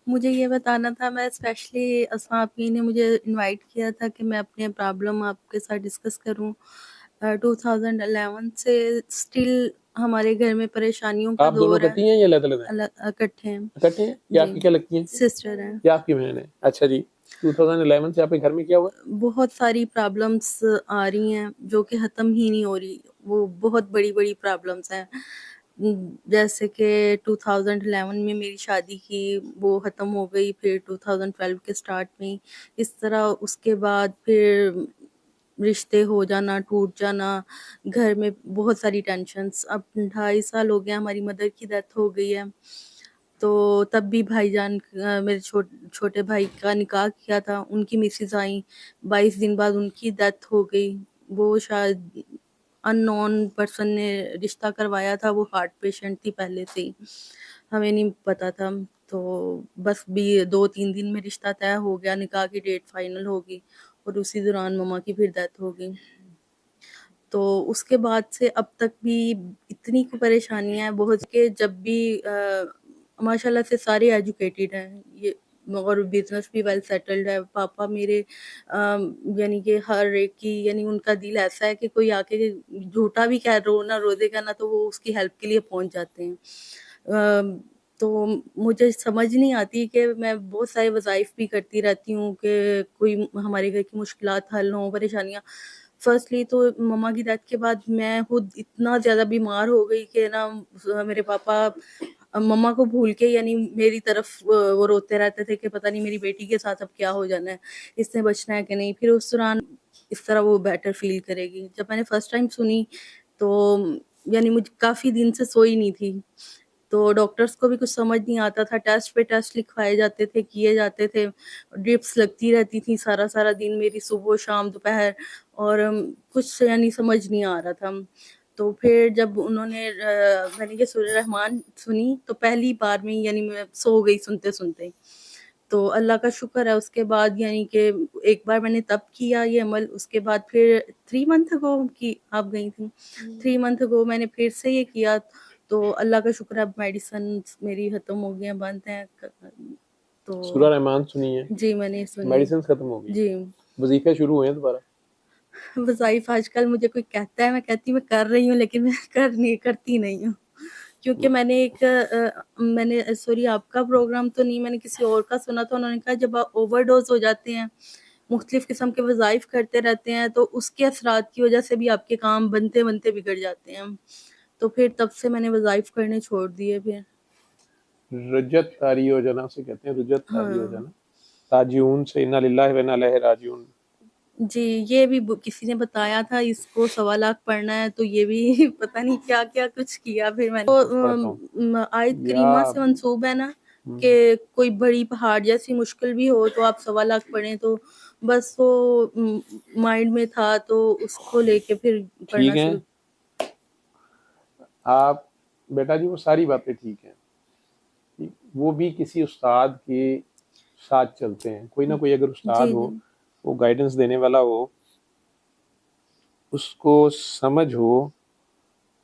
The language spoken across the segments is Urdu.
مجھے یہ بتانا تھا، میں اسپیشلی اسماء آپی نے مجھے انوائٹ کیا تھا کہ میں اپنے پرابلم آپ کے ساتھ ڈسکس کروں. 2011 سے اسٹل ہمارے گھر میں پریشانیوں کا آپ دونوں دور ہے. اکٹھی ہیں یا علیحدہ علیحدہ ہیں؟ اکٹھے ہیں. اکٹھے ہیں. یہ آپ جی کی کیا لگتی ہیں؟ سسٹر ہیں. یہ آپ کی بہن ہے. اچھا جی. 2011 سے آپ کے گھر میں کیا ہوا؟ بہت ساری پرابلمس آ رہی ہیں جو کہ ختم ہی نہیں ہو رہی. وہ بہت بڑی بڑی پرابلمس ہیں. جیسے کہ 2011 میں میری شادی کی، وہ ختم ہو گئی. پھر 2012 کے سٹارٹ میں اس طرح، اس کے بعد پھر رشتے ہو جانا، ٹوٹ جانا، گھر میں بہت ساری ٹینشنس. اب 2.5 سال ہو گیا ہماری مدر کی ڈیتھ ہو گئی ہے. تو تب بھی بھائی جان، میرے چھوٹے بھائی کا نکاح کیا تھا، ان کی مسز آئیں، 22 دن بعد ان کی ڈیتھ ہو گئی. وہ شاید ان نون پرسن نے رشتہ کروایا تھا، وہ ہارٹ پیشنٹ تھی پہلے سے ہی، ہمیں نہیں پتا تھا. تو بس بھی 2-3 دن میں رشتہ طے ہو گیا، نکاح کی ڈیٹ فائنل ہوگی، اور اسی دوران مما کی پھر ڈیتھ ہو گئی. تو اس کے بعد سے اب تک بھی اتنی پریشانیاں ہیں بہت، کہ جب بھی ماشاء اللہ سے سارے ایجوکیٹڈ ہیں یہ، اور بزنس بھی ویل سیٹلڈ ہے. پاپا میرے یعنی کہ ہر ایک کی، یعنی ان کا دل ایسا ہے کہ کوئی آ کے جھوٹا بھی کہہ رو دے گا نا تو وہ اس کی ہیلپ کے لیے پہنچ جاتے ہیں. تو مجھے سمجھ نہیں آتی کہ میں بہت سارے وظائف بھی کرتی رہتی ہوں کہ کوئی ہمارے گھر کی مشکلات حل ہوں، پریشانیاں. فرسٹلی تو مما کی ڈیتھ کے بعد میں خود اتنا زیادہ بیمار ہو گئی کہ نا، میرے پاپا مما کو بھول کے یعنی میری طرف وہ روتے رہتے تھے کہ پتہ نہیں میری بیٹی کے ساتھ اب کیا ہو جانا ہے، اس نے بچنا ہے کہ نہیں. پھر اس دوران اس طرح وہ بیٹر فیل کرے گی. جب میں نے فرسٹ ٹائم سنی تو یعنی مجھے کافی دن سے سوئی نہیں تھی. تو ڈاکٹرز کو بھی کچھ سمجھ نہیں آتا تھا، ٹیسٹ پہ ٹیسٹ لکھوائے جاتے تھے، کیے جاتے تھے، ڈرپس لگتی رہتی تھی سارا دن میری، صبح شام دوپہر، اور کچھ یعنی سمجھ نہیں آ رہا تھا. تو پھر جب انہوں نے میں نے یہ سورہ رحمان سنی تو پہلی بار میں یعنی میں سو گئی سنتے سنتے. تو اللہ کا شکر ہے، اس کے بعد یعنی کہ ایک بار میں نے تب کیا یہ عمل، اس کے بعد پھر 3 منتھ اگو کی آپ گئی تھیں، 3 منتھ اگو میں نے پھر سے یہ کیا. تو اللہ کا شکر ہے اب میڈیسن میری ختم ہو گئی ہیں، بند ہیں. تو سورہ رحمان سنی ہے؟ جی میں نے سنی. میڈیسن ختم ہو گئی؟ جی. وظیفے شروع ہوئے ہیں دوبارہ؟ وظائف آج کل مجھے کوئی کہتا ہے، میں کہتی ہوں میں کر رہی ہوں، لیکن میں کرتی نہیں ہوں. کیونکہ میں نے سوری آپ کا پروگرام تو نہیں، میں نے کسی اور کا سنا تھا. انہوں نے کہا جب آپ اوور ڈوز ہو جاتے ہیں، مختلف قسم کے وظائف کرتے رہتے ہیں، تو اس کے اثرات کی وجہ سے بھی آپ کے کام بنتے بنتے بگڑ جاتے ہیں. تو پھر تب سے میں نے وظائف کرنے چھوڑ دیے. پھر رجت طاری ہو جانا سے کہتے ہیں، رجت طاری ہو ہاں جانا، راجعون سے انا للہ و انا الیہ راجعون. جی، یہ بھی کسی نے بتایا تھا، اس کو 1.25 لاکھ پڑھنا ہے. تو یہ بھی پتہ نہیں کیا کیا کچھ کیا. پھر میں نے آیت کریمہ سے منسوب ہے نا کہ کوئی بڑی پہاڑ جیسی مشکل بھی ہو تو آپ 1.25 لاکھ پڑھیں. تو بس وہ مائنڈ میں تھا تو اس کو لے کے پھر پڑھنا ٹھیک ہے شروع. آپ بیٹا جی وہ ساری باتیں ٹھیک ہیں، وہ بھی کسی استاد کے ساتھ چلتے ہیں. کوئی نہ کوئی اگر استاد جی ہو، جی وہ گائیڈنس دینے والا ہو، اس کو سمجھ ہو.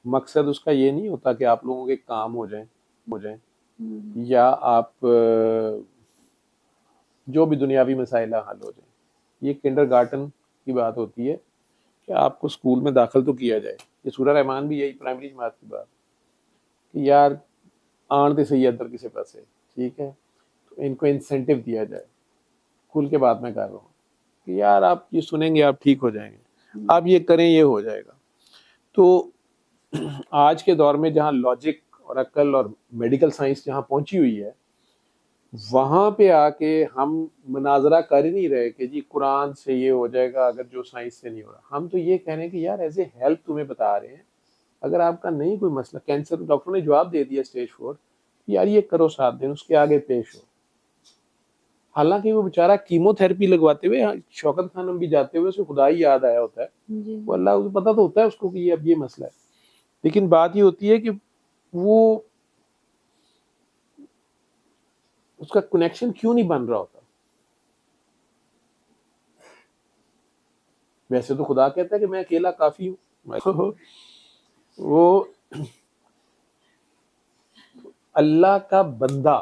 مقصد اس کا یہ نہیں ہوتا کہ آپ لوگوں کے کام ہو جائیں یا آپ جو بھی دنیاوی مسائل حل ہو جائیں. یہ کنڈر گارٹن کی بات ہوتی ہے کہ آپ کو اسکول میں داخل تو کیا جائے. یہ سورہ رحمان بھی یہی پرائمری جماعت کی بات کہ یار آن تے صحیح ادھر کسی پاسے، ٹھیک ہے، تو ان کو انسینٹیو دیا جائے. کھل کے بات میں کر رہا ہوں کہ یار آپ یہ سنیں گے آپ ٹھیک ہو جائیں گے، آپ یہ کریں یہ ہو جائے گا. تو آج کے دور میں جہاں لاجک اور عقل اور میڈیکل سائنس جہاں پہنچی ہوئی ہے، وہاں پہ آ کے ہم مناظرہ کر ہی نہیں رہے کہ جی قرآن سے یہ ہو جائے گا اگر جو سائنس سے نہیں ہو رہا. ہم تو یہ کہہ رہے ہیں کہ یار ایز اے ہیلپ تمہیں بتا رہے ہیں، اگر آپ کا نہیں کوئی مسئلہ، کینسر ڈاکٹر نے جواب دے دیا اسٹیج 4، یار یہ کرو 7 دن، اس کے آگے پیش ہو. حالانکہ وہ بیچارہ کیمو تھراپی لگواتے ہوئے شوکت خانم بھی جاتے ہوئے اسے خدا ہی یاد آیا ہوتا ہے. وہ اللہ کو پتہ تو ہوتا ہے اس کو کہ یہ اب یہ مسئلہ ہے. لیکن بات یہ ہوتی ہے کہ وہ اس کا کنیکشن کیوں نہیں بن رہا ہوتا. ویسے تو خدا کہتا ہے کہ میں اکیلا کافی ہوں. وہ اللہ کا بندہ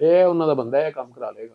ਇਹ ਉਹਨਾਂ ਦਾ ਬੰਦਾ ਹੈ, ਇਹ ਕੰਮ ਕਰਾ ਲੇਗਾ।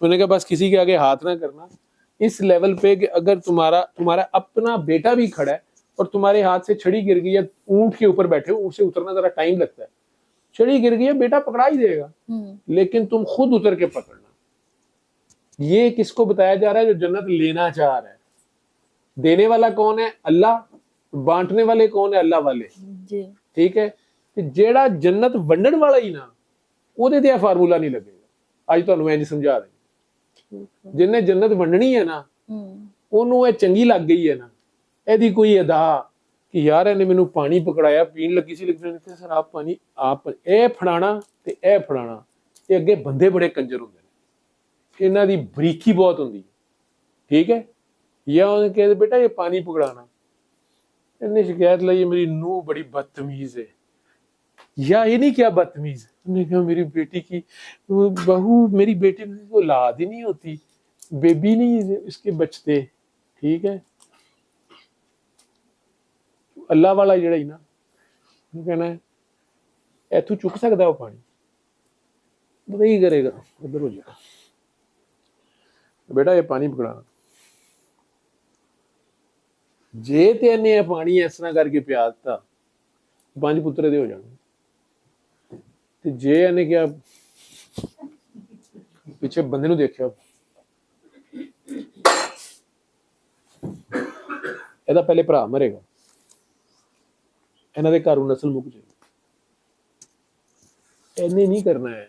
انہوں نے کہا بس کسی کے آگے ہاتھ نہ کرنا اس لیول پہ کہ اگر تمہارا اپنا بیٹا بھی کھڑا ہے اور تمہارے ہاتھ سے چھڑی گر گئی ہے, اونٹ کے اوپر بیٹھے ہو, اونٹ سے اترنا ذرا ٹائم لگتا ہے, چھڑی گر گئی ہے, بیٹا پکڑا ہی دے گا, لیکن تم خود اتر کے پکڑنا. یہ کس کو بتایا جا رہا ہے؟ جو جنت لینا چاہ رہا ہے. دینے والا کون ہے؟ اللہ. بانٹنے والے کون ہے؟ اللہ والے. جی ٹھیک ہے, جیڑا جنت ونڈن والا ہی نا وہ دے فارمولا نہیں لگے گا. اج تانوں میں سمجھا رہا ہوں, جن نے جنت ونڈنی ہے نا انہوں یہ چنگی لگ گئی ہے نا, ایدی کوئی ادا کہ یار نے مینوں پانی پکڑایا, پین لگی سی, لیکن سر آپ پانی آپ اے پھڑانا تے اے پھڑانا, تے اگے بندے بڑے کنجر ہوندے نے, انہاں دی بریکی بہت ہوندی ہے. ٹھیک ہے, یا انہوں نے کہا بیٹا یہ پانی پکڑانا, انہوں نے شکایت لائی میری نوح بڑی بدتمیز ہے. یا یہ نہیں کیا بدتمیز, انہوں نے کہا میری بیٹی کی بہو, میری بیٹی کو اولاد ہی نہیں ہوتی, بیبی نہیں اس کے بچتے. ٹھیک ہے, اللہ والا جڑا ہی نا کہنا ہے ایتھوں چک سکتا وہ پانی, پتہ ہی کرے گا, ادھر ہو جائے گا, بیٹا یہ پانی پکڑانا. جے تے نے یہ پانی اس طرح کر کے پیا دیتا 5 پترے دے ہو جانے. تے جے نے کیا پیچھے بندے نو دیکھا, یہ پہلے بھرا مرے گا, انہاں دے گھروں نسل مک جائے گی. اینے نہیں کرنا ہے,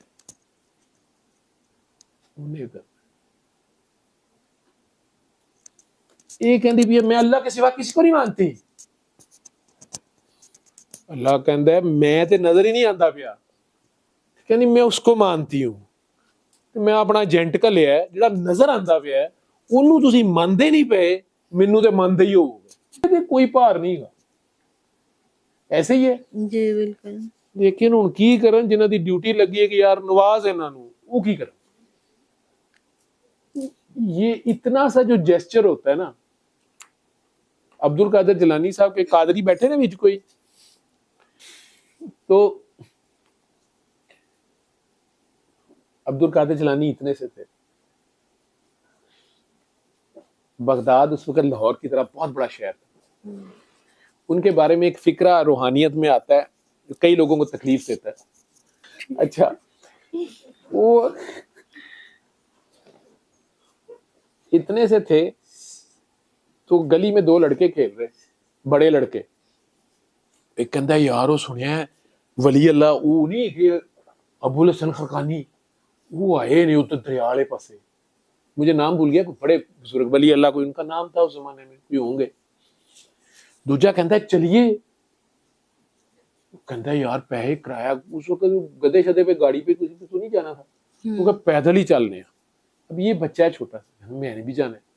انہیں کرنا. یہ کہندی بھی میں اللہ کے سوا کسی کو نہیں مانتی. اللہ کہندا ہے میں تے نظر ہی نہیں آندا پیا, کہندی میں اس کو مانتی ہوں. میں اپنا ایجنٹ گھلیا ہے جڑا نظر آندا پیا ہے, انہوں تسی مانتے نہیں پے, مینوں تے مانتے ہی ہوگے. کوئی بھار نہیں گا, ایسے ہی ہے. جی بالکل. لیکن ہن کی کرن جنہاں دی ڈیوٹی لگی ہے کہ یار نواز انہاں نوں, وہ کی کرن. یہ اتنا سا جو جیسچر ہوتا ہے نا, عبد القادر جیلانی صاحب کے قادری بیٹھے نا وچ کوئی, تو عبد القادر جیلانی اتنے سے تھے. بغداد اس وقت لاہور کی طرح بہت بڑا شہر تھا. ان کے بارے میں ایک فکرہ روحانیت میں آتا ہے جو کئی لوگوں کو تکلیف دیتا ہے. اچھا, وہ اتنے سے تھے تو گلی میں 2 لڑکے کھیل رہے, بڑے لڑکے. ایک کہندا ہے یار وہ سنیا ہے ولی اللہ وہ نہیں کہ ابو الحسن خرقانی, وہ آئے نہیں اتر دریا والے پاسے, مجھے نام بھول گیا, بڑے بزرگ ولی اللہ, کوئی ان کا نام تھا اس زمانے میں, کوئی ہوں گے. دوجا کہندا ہے چلیے, کہندا ہے یار پیسے کرایہ, اس وقت گدے شدے پہ گاڑی پہ کسی تو نہیں جانا تھا, وہ کہ پیدل ہی چلنے ہیں. اب یہ بچہ ہے چھوٹا سا, میں نے بھی جانا ہے,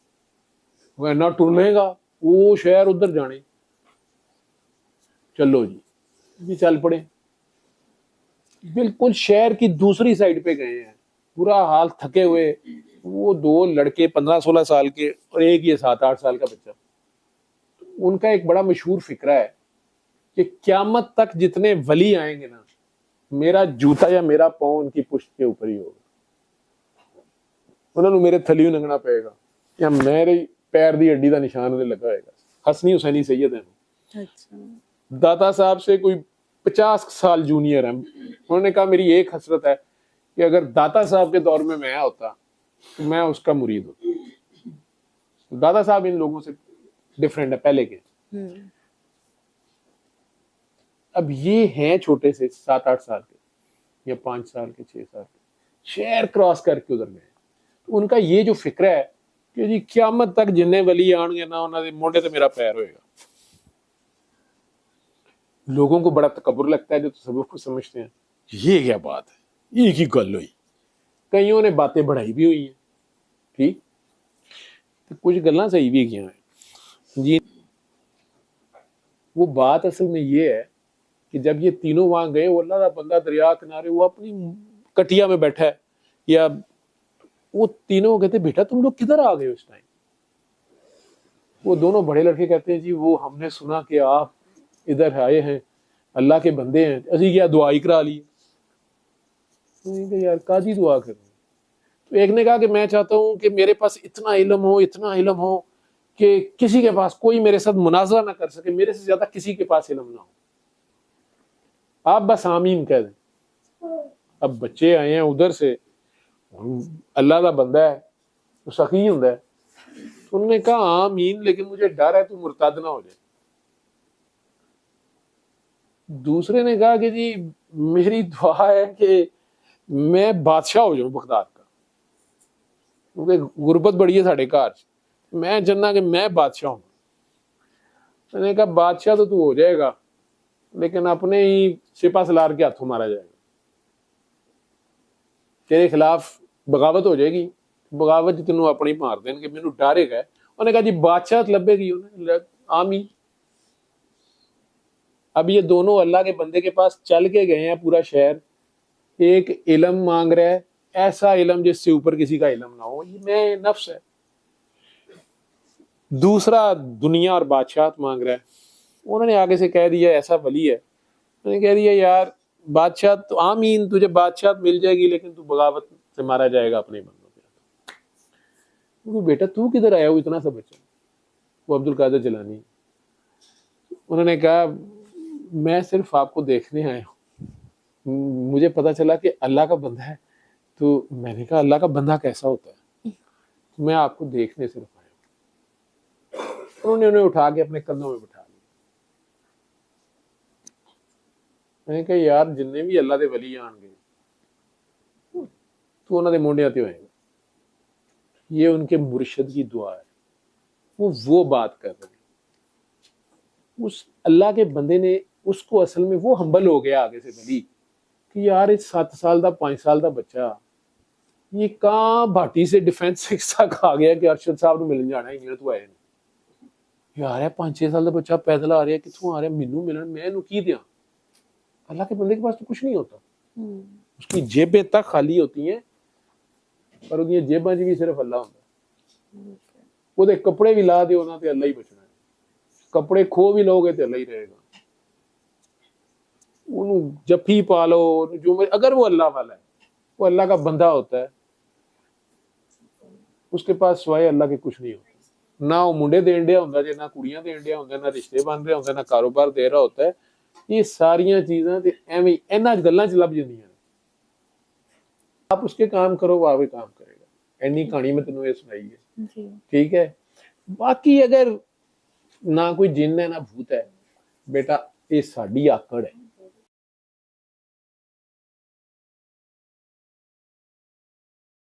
وہ اینا ٹر لے گا, وہ شہر ادھر جانے. چلو جی چل پڑے, بالکل شہر کی دوسری سائڈ پہ گئے ہیں, برا حال, تھکے ہوئے. وہ 2 لڑکے 15-16 سال کے اور ایک یہ 7-8 سال کا بچہ. ان کا ایک بڑا مشہور فکرہ ہے کہ قیامت تک جتنے ولی آئیں گے نا, میرا جوتا یا میرا پاؤں ان کی پشت کے اوپر ہی ہوگا. انہوں نے میرے تھلیوں لنگنا پائے گا یا میرے پیر دی ہڈی دا نشان انہیں لگا ہوئے گا. حسنی حسینی سید ہیں, داتا صاحب سے کوئی 50 سال جونیئر ہیں. انہوں نے کہا میری ایک حسرت ہے کہ اگر داتا صاحب کے دور میں ہوتا تو میں اس کا مرید ہوتا. داتا صاحب ان لوگوں سے ڈیفرنٹ ہے پہلے کے. اب یہ ہیں چھوٹے سے 7-8 سال کے یا 5 سال کے 6 سال کے, شہر کراس کر کے ادھر گئے. تو ان کا یہ جو فکر ہے کہ جی قیامت تک جننے ولی آن گے نا انہوں نے موڈے تے میرا پیر ہوئے گا. لوگوں کو بڑا تکبر لگتا ہے جو تصوف کو سمجھتے ہیں, یہ کیا بات ہے, یہ کی گل ہوئی. کئیوں نے باتیں بڑھائی بھی ہوئی ہیں, ٹھیک, کچھ گلاں صحیح بھی کیا ہیں جی. وہ بات اصل میں یہ ہے کہ جب یہ تینوں وہاں گئے, وہ اللہ کا بندہ دریا کنارے, وہ اپنی کٹیا میں بیٹھا ہے, یا وہ تینوں کہتے بیٹا تم لوگ کدھر آ گئے اس ٹائم. وہ دونوں بڑے لڑکے کہتے ہیں جی وہ ہم نے سنا کہ آپ ادھر آئے ہیں, اللہ کے بندے ہیں, اسی کیا دعا ہی کرا لی. یار قاضی دعا کرنی. تو تو ایک نے کہا کہ میں چاہتا ہوں کہ میرے پاس اتنا علم ہو کہ کسی کے پاس کوئی میرے ساتھ مناظرہ نہ کر سکے, میرے سے زیادہ کسی کے پاس علم نہ ہو, آپ بس آمین کہہ دیں. اب بچے آئے ہیں ادھر سے, اللہ کا بندہ ہے تو سخی ہوں ہے, تو انہوں نے کہا آمین, لیکن مجھے ڈر ہے تو مرتد نہ ہو جائے. دوسرے نے کہا کہ جی میری دعا ہے کہ میں بادشاہ ہو جاؤں بغداد کا, کیونکہ غربت بڑی ہے ساڑھے گھر, میں چاہنا کہ میں بادشاہ ہوں. میں نے کہا بادشاہ تو ہو جائے گا لیکن اپنے ہی سپہ سالار کے ہاتھوں مارا جائے گا, تیرے خلاف بغاوت ہو جائے گی, بغاوت تینوں اپنی مار دیں کہ مینوں ڈر ہے. انہوں نے کہا جی بادشاہ لبے گی, آمین. اب یہ دونوں اللہ کے بندے کے پاس چل کے گئے ہیں پورا شہر, ایک علم مانگ رہا ہے, ایسا علم جس سے اوپر کسی کا علم نہ ہو, یہ میں نفس ہے. دوسرا دنیا اور بادشاہت مانگ رہا ہے. انہوں نے آگے سے کہہ دیا ایسا ولی ہے, انہوں نے کہہ دیا یار بادشاہ تو آمین, تجھے بادشاہت مل جائے گی لیکن تو بغاوت سے مارا جائے گا اپنے بندوں کے. بیٹا تو کدھر آیا ہو اتنا سا بچہ؟ وہ عبد القادر جیلانی. انہوں نے کہا میں صرف آپ کو دیکھنے آیا ہوں, مجھے پتا چلا کہ اللہ کا بندہ ہے, تو میں نے کہا اللہ کا بندہ کیسا ہوتا ہے, میں آپ کو دیکھنے صرف آیا ہوں. انہوں نے انہیں اٹھا کے اپنے کندھوں میں بٹھا لیا. میں نے کہا یار جننے بھی اللہ دے ولی آن گے تو انہوں نے مونڈیاں تے ہوئے گا, یہ ان کے مرشد کی دعا ہے, وہ بات کر رہے ہیں. اس اللہ کے بندے نے اس کو اصل میں وہ ہمبل ہو گیا آگے سے ولی کہ یار 7 سال دا 5 سال دا بچہ یہ کہاں بھاٹی سے ڈیفینس تک آ گیا کہ ارشد صاحب نے ملن جانا ہے انگلینڈ تو آئے یار ہے 5-6 سال دا بچہ پیدل آ رہا ہے, کتوں آ رہا ہے, مینوں ملن, میں انہوں کی دیاں. اللہ کے بندے کے پاس تو کچھ نہیں ہوتا, اس کی جیبیں تک خالی ہوتی ہیں پر وہ جیباں بھی صرف اللہ ہوتا ہے. وہ کپڑے بھی لا دے ہونا تے اللہ ہی بچنا ہے, کپڑے کھو بھی لو گے تے اللہ ہی رہے گا. انہوں جفی پا لو جو, اگر وہ اللہ والا ہے, وہ اللہ کا بندہ ہوتا ہے, اس کے پاس سوائے اللہ کے کچھ نہیں ہوتا. نہ وہ منڈے دین دیا ہوتا ہے, نہ کڑیاں دین دیا ہوتا ہے, نہ رشتے بن رہے ہوتے ہیں, نہ کاروبار دے رہا ہوتا ہے. یہ ساریاں چیزاں تے ایویں انہاں گلاں چ لب جاندیاں. آپ اس کے کام کرو وہ آپ کے کام کرے گا. اینی کہانی میں تینوں یہ سنائی ہے, ٹھیک ہے. باقی اگر نہ کوئی جن ہے نہ بھوت ہے, بیٹا یہ ساڈی آکڑ ہے.